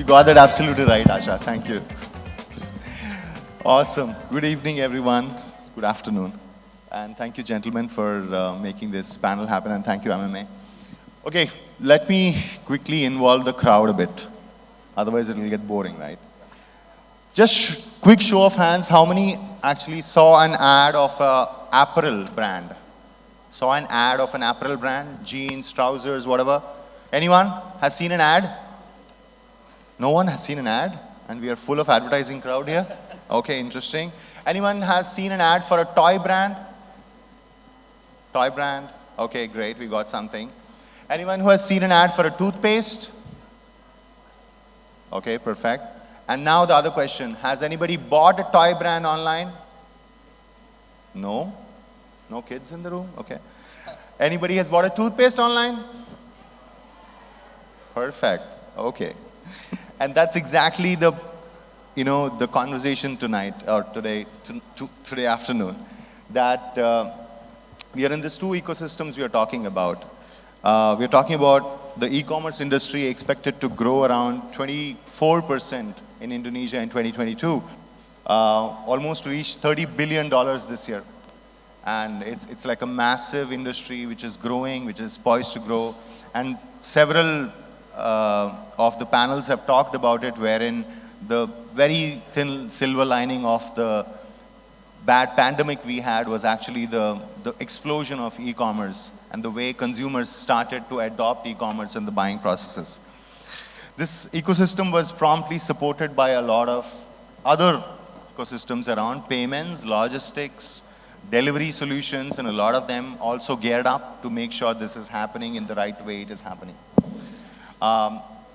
You got that absolutely right, Asha. Thank you. Awesome. Good evening, everyone. Good afternoon. And thank you, gentlemen, for making this panel happen. And thank you, MMA. Okay, let me quickly involve the crowd a bit. Otherwise, it will get boring, right? Just quick show of hands. How many actually saw an ad of an apparel brand? Saw an ad of an apparel brand? Jeans, trousers, whatever. Anyone has seen an ad? No one has seen an ad? And we are full of advertising crowd here? Okay, interesting. Anyone has seen an ad for a toy brand? Toy brand? Okay, great, we got something. Anyone who has seen an ad for a toothpaste? Okay, perfect. And now the other question, has anybody bought a toy brand online? No? No kids in the room? Okay. Anybody has bought a toothpaste online? Perfect, okay. And that's exactly the, the conversation tonight, or today afternoon, that we are in these two ecosystems we are talking about. We are talking about the e-commerce industry expected to grow around 24% in Indonesia in 2022, almost to reach $30 billion this year. And it's like a massive industry which is growing, which is poised to grow. And several of the panels have talked about it, wherein the very thin silver lining of the bad pandemic we had was actually the explosion of e-commerce and the way consumers started to adopt e-commerce in the buying processes. This ecosystem was promptly supported by a lot of other ecosystems around payments, logistics, delivery solutions, and a lot of them also geared up to make sure this is happening in the right way it is happening.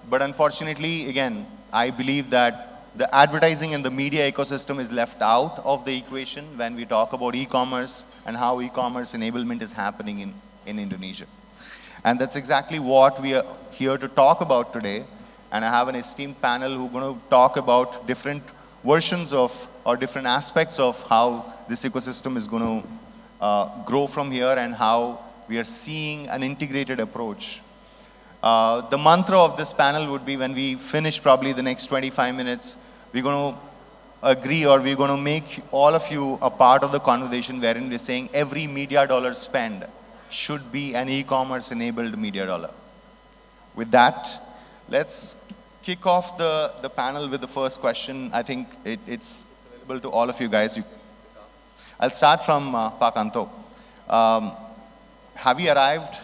But unfortunately, again, I believe that the advertising and the media ecosystem is left out of the equation when we talk about e-commerce and how e-commerce enablement is happening in Indonesia. And that's exactly what we are here to talk about today. And I have an esteemed panel who are going to talk about different versions of, or different aspects of how this ecosystem is going to grow from here and how we are seeing an integrated approach. The mantra of this panel would be, when we finish probably the next 25 minutes, we're going to agree, or we're going to make all of you a part of the conversation wherein we're saying every media dollar spent should be an e-commerce enabled media dollar. With that, let's kick off the panel with the first question. I think it's available to all of you guys. I'll start from Pak Anto. Have you arrived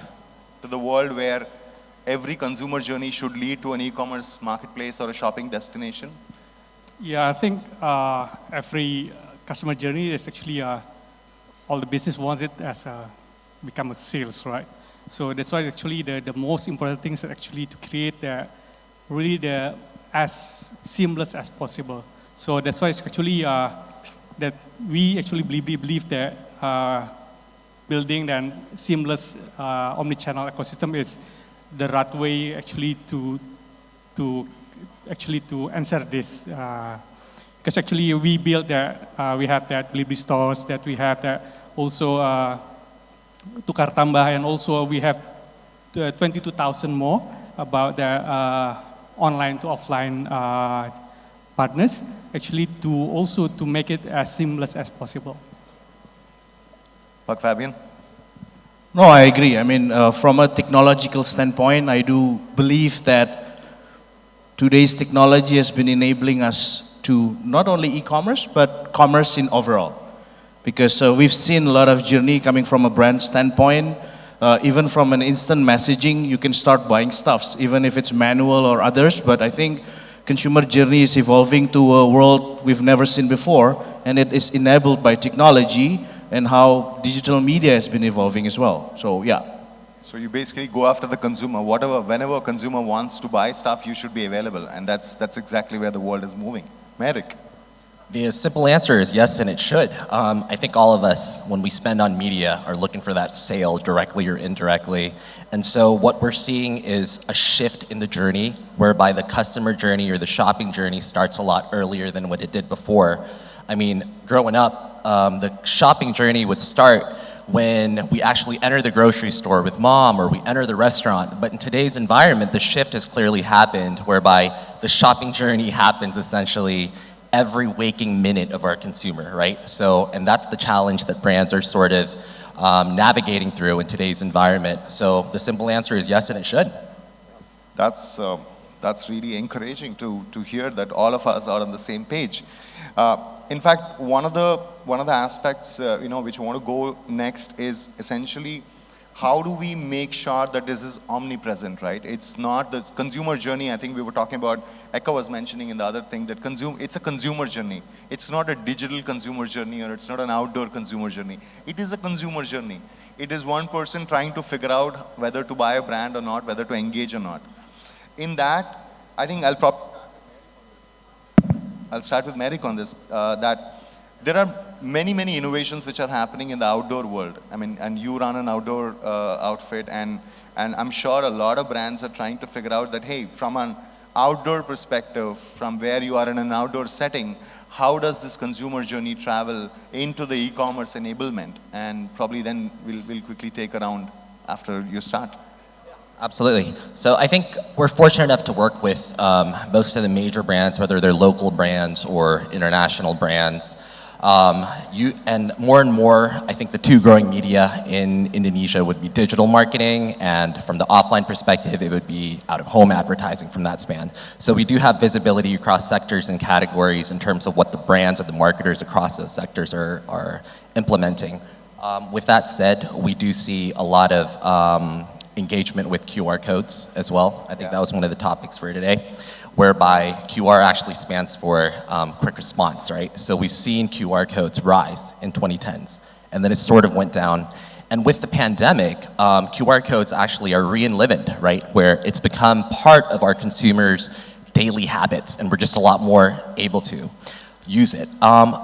to the world where every consumer journey should lead to an e-commerce marketplace or a shopping destination? Yeah, I think every customer journey is actually, all the business wants it as become a sales, right? So that's why actually the most important thing is actually to create really as seamless as possible. So that's why it's actually that we actually believe that building that seamless omni-channel ecosystem is the right way actually to answer this. Because actually we built that, we have that blibli stores, that we have that also Tukar Tambah, and also we have 22,000 more about the online to offline partners, actually to make it as seamless as possible. Pak Fabian? No, I agree. I mean, from a technological standpoint, I do believe that today's technology has been enabling us to not only e-commerce, but commerce in overall. Because we've seen a lot of journey coming from a brand standpoint. Even from an instant messaging, you can start buying stuffs, even if it's manual or others. But I think consumer journey is evolving to a world we've never seen before, and it is enabled by technology and how digital media has been evolving as well. So yeah. So you basically go after the consumer. Whenever a consumer wants to buy stuff, you should be available. And that's exactly where the world is moving. Merrick? The simple answer is yes, and it should. I think all of us, when we spend on media, are looking for that sale directly or indirectly. And so what we're seeing is a shift in the journey, whereby the customer journey or the shopping journey starts a lot earlier than what it did before. I mean, growing up, the shopping journey would start when we actually enter the grocery store with mom, or we enter the restaurant. But in today's environment, the shift has clearly happened, whereby the shopping journey happens essentially every waking minute of our consumer, right? So, and that's the challenge that brands are sort of navigating through in today's environment. So the simple answer is yes, and it should. That's really encouraging to hear that all of us are on the same page. In fact, one of the aspects which I want to go next is essentially how do we make sure that this is omnipresent, right? It's not the consumer journey. I think we were talking about, Eka was mentioning in the other thing that it's a consumer journey. It's not a digital consumer journey, or it's not an outdoor consumer journey. It is a consumer journey. It is one person trying to figure out whether to buy a brand or not, whether to engage or not. In that, I think I'll start with Merrick on this, that there are many innovations which are happening in the outdoor world. I mean, and you run an outdoor outfit, and I'm sure a lot of brands are trying to figure out that, hey, from an outdoor perspective, from where you are in an outdoor setting, how does this consumer journey travel into the e-commerce enablement? And probably then we'll quickly take around after you start. Absolutely. So I think we're fortunate enough to work with most of the major brands, whether they're local brands or international brands. And more, I think the two growing media in Indonesia would be digital marketing, and from the offline perspective, it would be out-of-home advertising from that span. So we do have visibility across sectors and categories in terms of what the brands and the marketers across those sectors are implementing. With that said, we do see a lot of engagement with QR codes as well. I think that was one of the topics for today, whereby QR actually stands for quick response, right? So we've seen QR codes rise in 2010s, and then it sort of went down. And with the pandemic, QR codes actually are re-enlivened, right? Where it's become part of our consumers' daily habits, and we're just a lot more able to use it.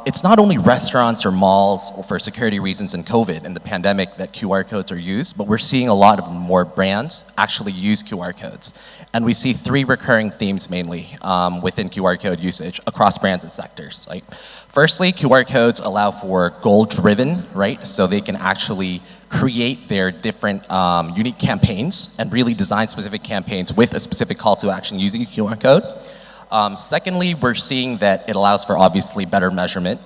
It's not only restaurants or malls or for security reasons in COVID and the pandemic that QR codes are used, but we're seeing a lot of more brands actually use QR codes. And we see three recurring themes mainly within QR code usage across brands and sectors. Right? Firstly, QR codes allow for goal-driven, right? So they can actually create their different unique campaigns and really design specific campaigns with a specific call to action using a QR code. Secondly, we're seeing that it allows for obviously better measurement.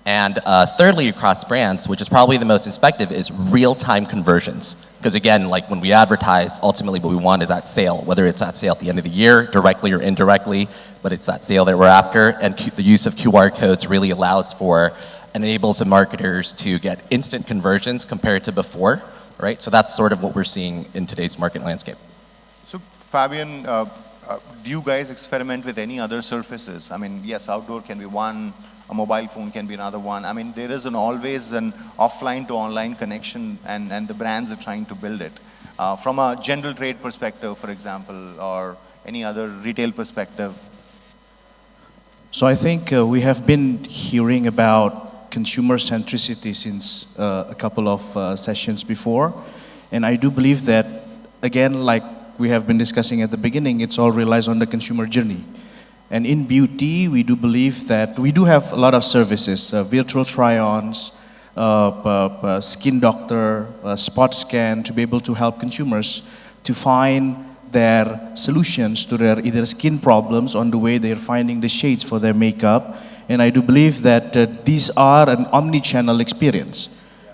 And thirdly, across brands, which is probably the most inspective, is real-time conversions. Because again, like when we advertise, ultimately what we want is that sale, whether it's that sale at the end of the year, directly or indirectly, but it's that sale that we're after. And the use of QR codes really allows for, enables the marketers to get instant conversions compared to before, right? So that's sort of what we're seeing in today's market landscape. So Fabian, do you guys experiment with any other surfaces? I mean, yes, outdoor can be one, a mobile phone can be another one. I mean, there is always an offline to online connection, and the brands are trying to build it. From a general trade perspective, for example, or any other retail perspective. So I think we have been hearing about consumer centricity since a couple of sessions before. And I do believe that, again, like we have been discussing at the beginning, it's all relies on the consumer journey. And in beauty, we do believe that we do have a lot of services, virtual try-ons, skin doctor, spot scan, to be able to help consumers to find their solutions to their either skin problems on the way they're finding the shades for their makeup. And I do believe that these are an omni-channel experience.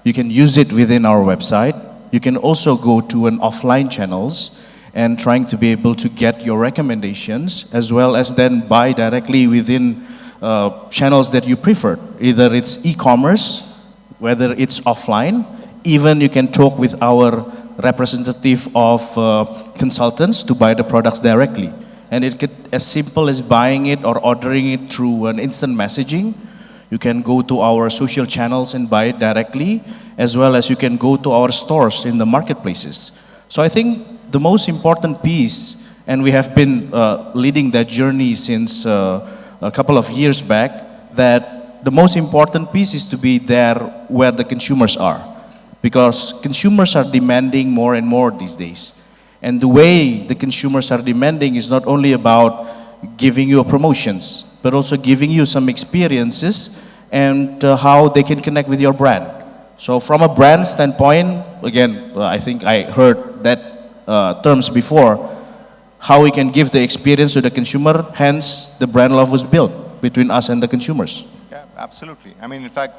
You can use it within our website. You can also go to an offline channels and trying to be able to get your recommendations, as well as then buy directly within channels that you prefer. Either it's e-commerce, whether it's offline, even you can talk with our representative of consultants to buy the products directly. And it could as simple as buying it or ordering it through an instant messaging. You can go to our social channels and buy it directly, as well as you can go to our stores in the marketplaces. So I think the most important piece, and we have been leading that journey since a couple of years back, that the most important piece is to be there where the consumers are. Because consumers are demanding more and more these days. And the way the consumers are demanding is not only about giving you promotions, but also giving you some experiences and how they can connect with your brand. So from a brand standpoint, again, I think I heard that terms before, how we can give the experience to the consumer, hence the brand love was built between us and the consumers. Yeah, absolutely. I mean, in fact,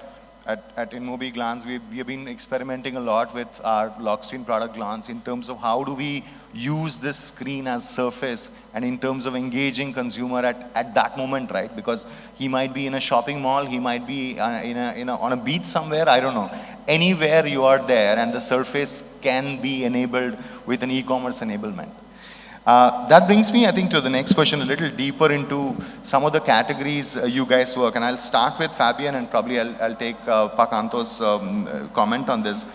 at InMobi Glance, we have been experimenting a lot with our lock screen product Glance in terms of how do we use this screen as surface and in terms of engaging consumer at that moment, right? Because he might be in a shopping mall, he might be on a beach somewhere, I don't know. Anywhere you are there and the surface can be enabled with an e-commerce enablement. That brings me, I think, to the next question, a little deeper into some of the categories you guys work. And I'll start with Fabian and probably I'll take Pak Anto's comment on this.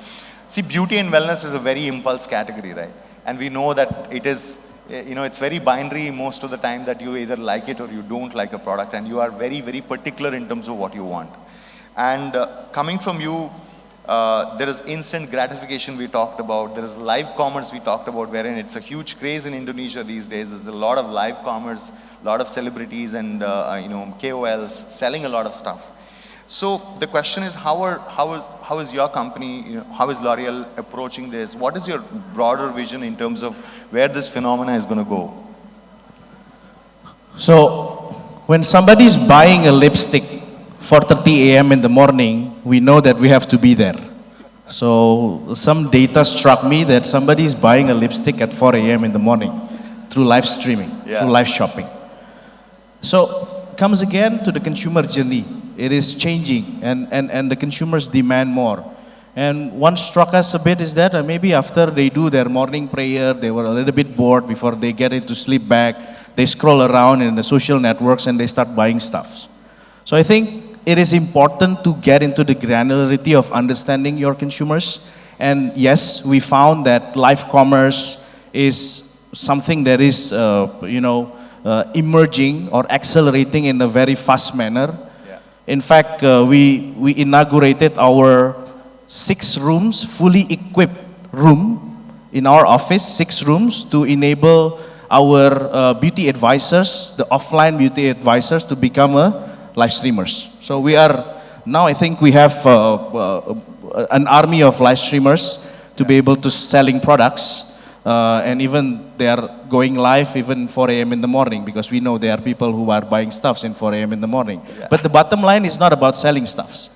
See, beauty and wellness is a very impulse category, right? And we know that it is, it's very binary most of the time that you either like it or you don't like a product and you are very, very particular in terms of what you want. And coming from you, there is instant gratification we talked about. There is live commerce we talked about, wherein it's a huge craze in Indonesia these days. There's a lot of live commerce, a lot of celebrities and KOLs selling a lot of stuff. So the question is, how is your company, how is L'Oreal approaching this? What is your broader vision in terms of where this phenomena is going to go? So when somebody's buying a lipstick 4:30 a.m. in the morning, we know that we have to be there. So some data struck me that somebody's buying a lipstick at 4 a.m. in the morning through live streaming, through live shopping. So comes again to the consumer journey. It is changing and the consumers demand more. And what struck us a bit is that maybe after they do their morning prayer, they were a little bit bored before they get into sleep bag, they scroll around in the social networks and they start buying stuff. So I think it is important to get into the granularity of understanding your consumers. And yes, we found that live commerce is something that is, emerging or accelerating in a very fast manner. Yeah. In fact, we inaugurated our 6 rooms, fully equipped room in our office, 6 rooms to enable our beauty advisors, the offline beauty advisors, to become live streamers. So we are, now I think we have an army of live streamers to be able to selling products. And even they are going live even 4 a.m. in the morning because we know there are people who are buying stuffs in 4 a.m. in the morning. Yeah. But the bottom line is not about selling stuffs.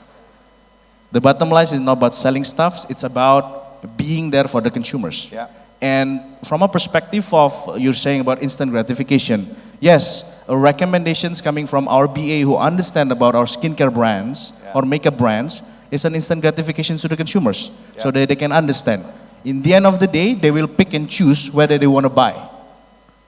The bottom line is not about selling stuffs, it's about being there for the consumers. Yeah. And from a perspective of, you're saying about instant gratification, yes, recommendations coming from our BA who understand about our skincare brands or makeup brands is an instant gratification to the consumers so that they can understand. In the end of the day, they will pick and choose whether they want to buy.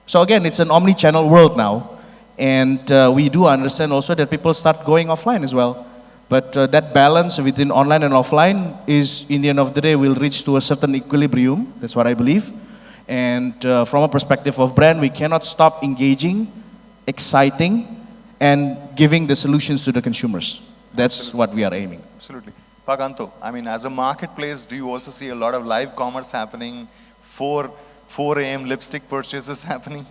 So again, it's an omni-channel world now. And we do understand also that people start going offline as well. But that balance within online and offline is, in the end of the day, will reach to a certain equilibrium. That's what I believe. And from a perspective of brand, we cannot stop engaging, exciting, and giving the solutions to the consumers. That's what we are aiming. Absolutely. Pak Anto, I mean, as a marketplace, do you also see a lot of live commerce happening, 4 a.m. lipstick purchases happening?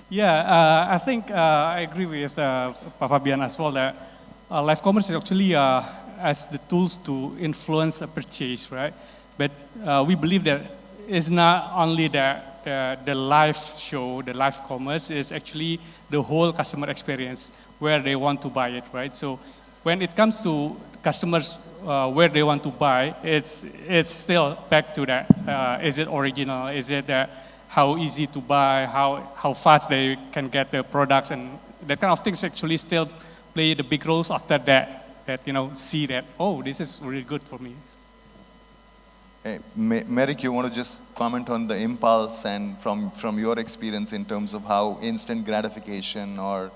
Yeah, I think I agree with Pak Fabian as well that live commerce is actually as the tools to influence a purchase, right? But we believe that it's not only the live show, the live commerce, is actually the whole customer experience where they want to buy it, right? So when it comes to customers where they want to buy, it's still back to that. Is it original? Is it how easy to buy? How fast they can get the products? And that kind of things actually still play the big roles after that see that, oh, this is really good for me. Hey, Merrick, you want to just comment on the impulse and from your experience in terms of how instant gratification or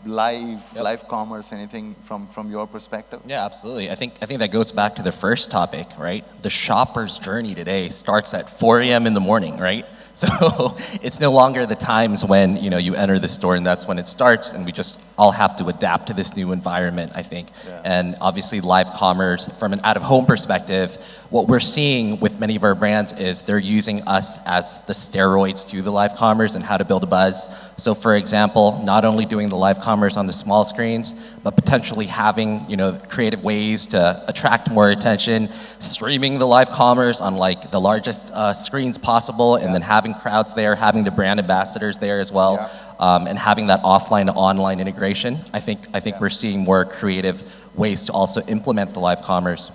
live commerce, anything from your perspective? Yeah, absolutely. I think that goes back to the first topic, right? The shopper's journey today starts at 4 a.m. in the morning, right? So it's no longer the times when you enter the store and that's when it starts, and we just all have to adapt to this new environment, I think. Yeah. And obviously live commerce, from an out-of-home perspective, what we're seeing with many of our brands is they're using us as the steroids to the live commerce and how to build a buzz. So for example, not only doing the live commerce on the small screens, but potentially having creative ways to attract more attention, streaming the live commerce on like the largest screens possible, and then having having crowds there, having the brand ambassadors there as well, Yeah. and having that offline to online integration, I think Yeah. we're seeing more creative ways to also implement the live commerce.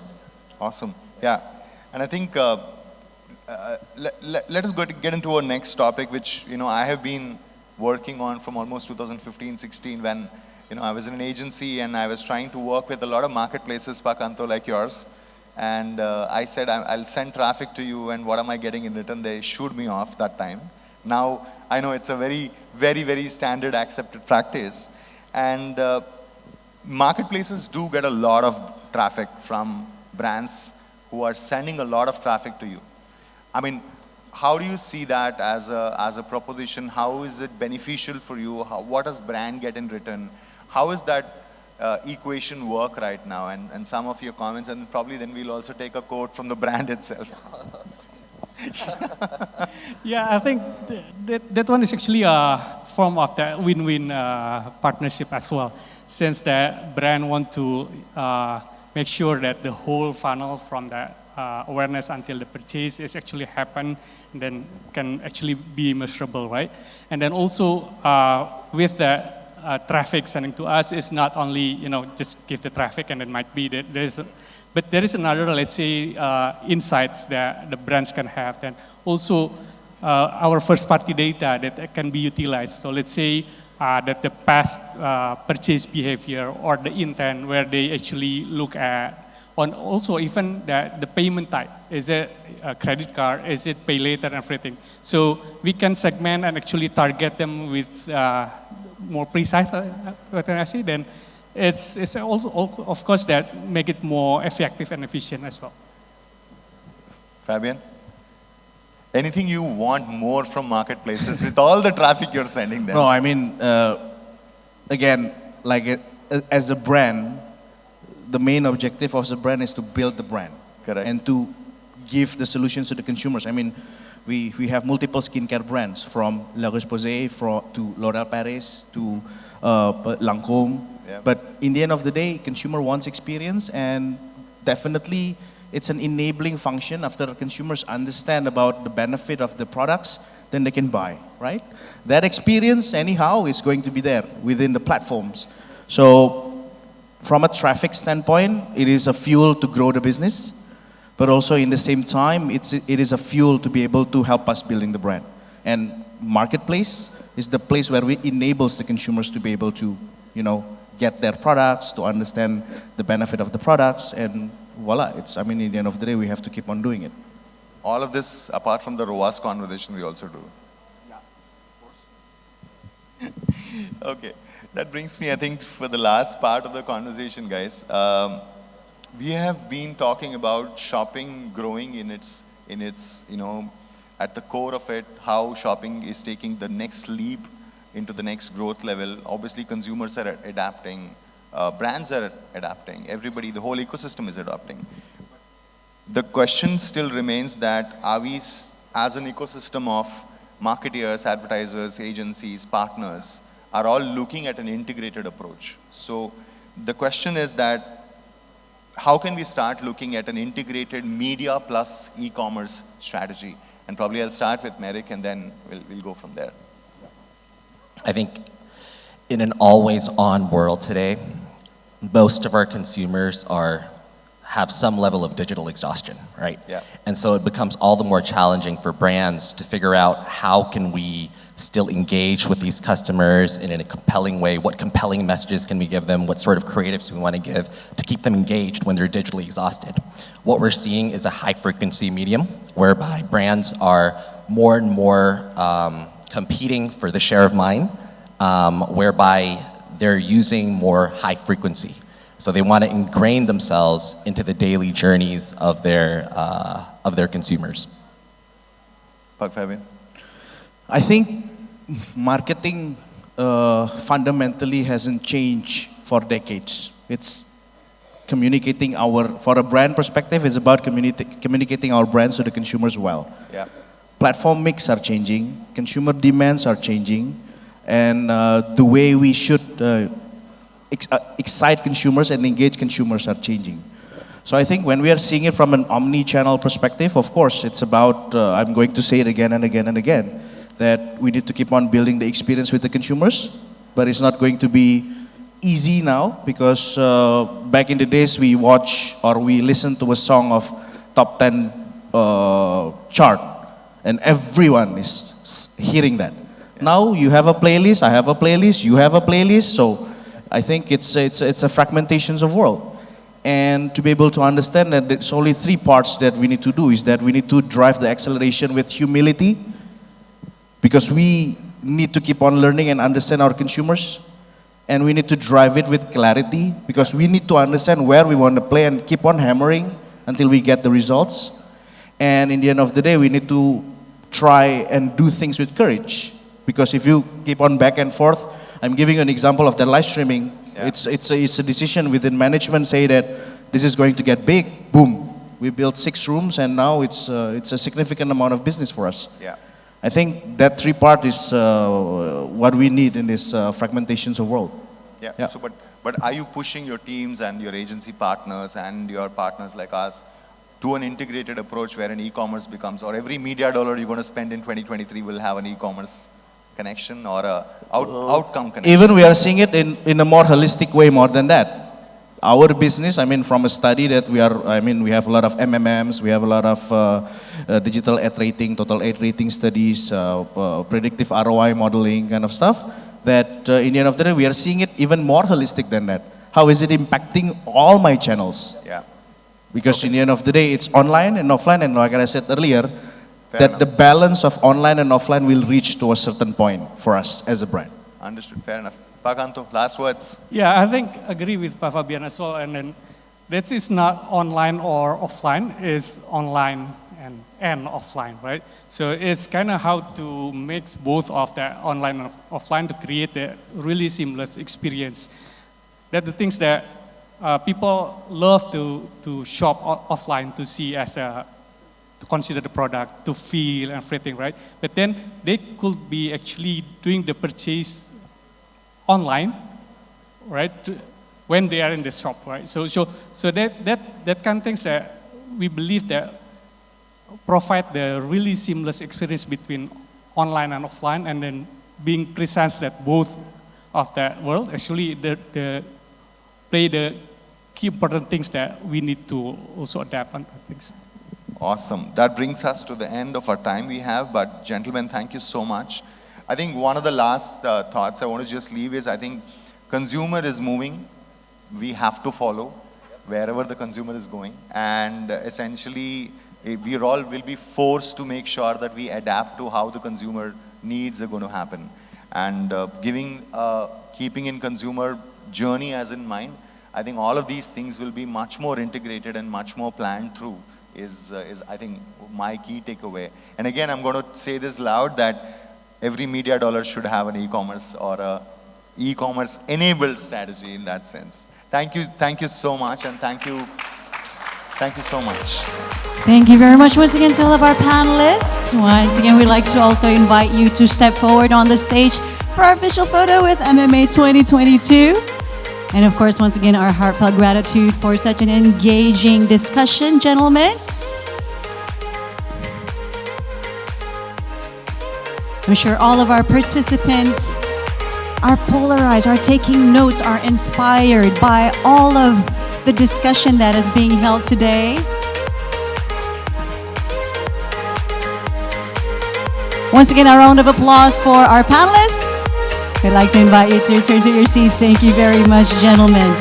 Awesome. Yeah. And I think let us get into our next topic, which I have been working on from almost 2015-16 when I was in an agency and I was trying to work with a lot of marketplaces, Pakanto, like yours. And I said, I'll send traffic to you, and what am I getting in return? They shooed me off that time. Now, I know it's a very, very, very standard accepted practice. And marketplaces do get a lot of traffic from brands who are sending a lot of traffic to you. I mean, how do you see that as a proposition? How is it beneficial for you? What does brand get in return? How is that equation work right now? And some of your comments, and probably then we'll also take a quote from the brand itself. Yeah, I think that one is actually a form of the win-win partnership as well, since the brand want to make sure that the whole funnel from the awareness until the purchase is actually happen, and then can actually be measurable, right? And then also with the traffic sending to us is not only just give the traffic and it might be that but there is another, let's say, insights that the brands can have. Then also our first party data that can be utilized. So let's say that the past purchase behavior or the intent where they actually look at on also even the payment type. Is it a credit card? Is it pay later and everything? So we can segment and actually target them with more precise, what can I say? Then it's also, of course, that make it more effective and efficient as well. Fabian, anything you want more from marketplaces with all the traffic you're sending them? No, I mean, again, like as a brand, the main objective of the brand is to build the brand. Correct. And to give the solutions to the consumers. I mean, we have multiple skincare brands from La Roche-Posay to L'Oréal Paris to Lancôme. Yeah. But in the end of the day, consumer wants experience, and definitely it's an enabling function. After consumers understand about the benefit of the products, then they can buy, right? That experience anyhow is going to be there within the platforms. So from a traffic standpoint, it is a fuel to grow the business, but also in the same time, it is a fuel to be able to help us building the brand. And marketplace is the place where we enables the consumers to be able to, get their products, to understand the benefit of the products, and voila, I mean, in the end of the day, we have to keep on doing it. All of this, apart from the ROAS conversation, we also do. Yeah, of course. Okay, that brings me, I think, for the last part of the conversation, guys. We have been talking about shopping growing in its, at the core of it, how shopping is taking the next leap into the next growth level. Obviously, consumers are adapting, brands are adapting, everybody, the whole ecosystem is adapting. The question still remains that are we, as an ecosystem of marketeers, advertisers, agencies, partners, are all looking at an integrated approach. So the question is that how can we start looking at an integrated media plus e-commerce strategy? And probably I'll start with Merrick and then we'll go from there. I think in an always-on world today, most of our consumers have some level of digital exhaustion, right? Yeah. And so it becomes all the more challenging for brands to figure out how can we still engage with these customers in a compelling way, what compelling messages can we give them, what sort of creatives we want to give to keep them engaged when they're digitally exhausted. What we're seeing is a high-frequency medium whereby brands are more and more competing for the share of mind, whereby they're using more high frequency. So they want to ingrain themselves into the daily journeys of their consumers. Fabian? I think marketing fundamentally hasn't changed for decades. It's communicating for a brand perspective, it's about communicating our brands to the consumers well. Yeah. Platform mix are changing, consumer demands are changing, and the way we should excite consumers and engage consumers are changing. So I think when we are seeing it from an omni-channel perspective, of course, it's about, I'm going to say it again and again and again, that we need to keep on building the experience with the consumers, but it's not going to be easy now because back in the days we watch or we listen to a song of top 10 chart and everyone is hearing that. Now you have a playlist, I have a playlist, you have a playlist, so I think it's a fragmentation of world. And to be able to understand that there's only three parts that we need to do is that we need to drive the acceleration with humility because we need to keep on learning and understand our consumers. And we need to drive it with clarity because we need to understand where we want to play and keep on hammering until we get the results. And in the end of the day, we need to try and do things with courage. Because if you keep on back and forth, I'm giving you an example of the live streaming. Yeah. It's a decision within management say that this is going to get big. Boom. We built 6 rooms and now it's a significant amount of business for us. Yeah. I think that 3 part is what we need in this fragmentations of world. Yeah. Yeah. So, but are you pushing your teams and your agency partners and your partners like us to an integrated approach where an e-commerce becomes, or every media dollar you're going to spend in 2023 will have an e-commerce connection or a outcome connection? Even we are seeing it in a more holistic way more than that. Our business, I mean, from a study that we have a lot of MMMs, we have a lot of digital ad rating, total ad rating studies, predictive ROI modeling kind of stuff, that in the end of the day, we are seeing it even more holistic than that. How is it impacting all my channels? Yeah. Because in the end of the day, it's online and offline, and like I said earlier, the balance of online and offline will reach to a certain point for us as a brand. Understood, fair enough. Pak Anto, last words. Yeah, I think agree with Pak Fabian as well. And then that is not online or offline, it's online and offline, right? So it's kind of how to mix both of that online and offline to create a really seamless experience. That the things that people love to shop offline to see as to consider the product, to feel and everything, right? But then they could be actually doing the purchase online, right? When they are in the shop, right? So that kind of things that we believe that provide the really seamless experience between online and offline, and then being present at both of that world actually the play the key important things that we need to also adapt on things. Awesome. That brings us to the end of our time we have, but gentlemen, thank you so much. I think one of the last thoughts I want to just leave is I think consumer is moving. We have to follow wherever the consumer is going. And essentially, we all will be forced to make sure that we adapt to how the consumer needs are going to happen. And keeping in consumer journey as in mind, I think all of these things will be much more integrated and much more planned through is I think my key takeaway. And again, I'm going to say this loud that every media dollar should have an e-commerce or a e-commerce enabled strategy in that sense. Thank you so much, and thank you so much. Thank you very much once again to all of our panelists. Once again, we'd like to also invite you to step forward on the stage for our official photo with MMA 2022. And of course, once again, our heartfelt gratitude for such an engaging discussion, gentlemen. I'm sure all of our participants are polarized, are taking notes, are inspired by all of the discussion that is being held today. Once again, a round of applause for our panelists. I'd like to invite you to return to your seats. Thank you very much, gentlemen.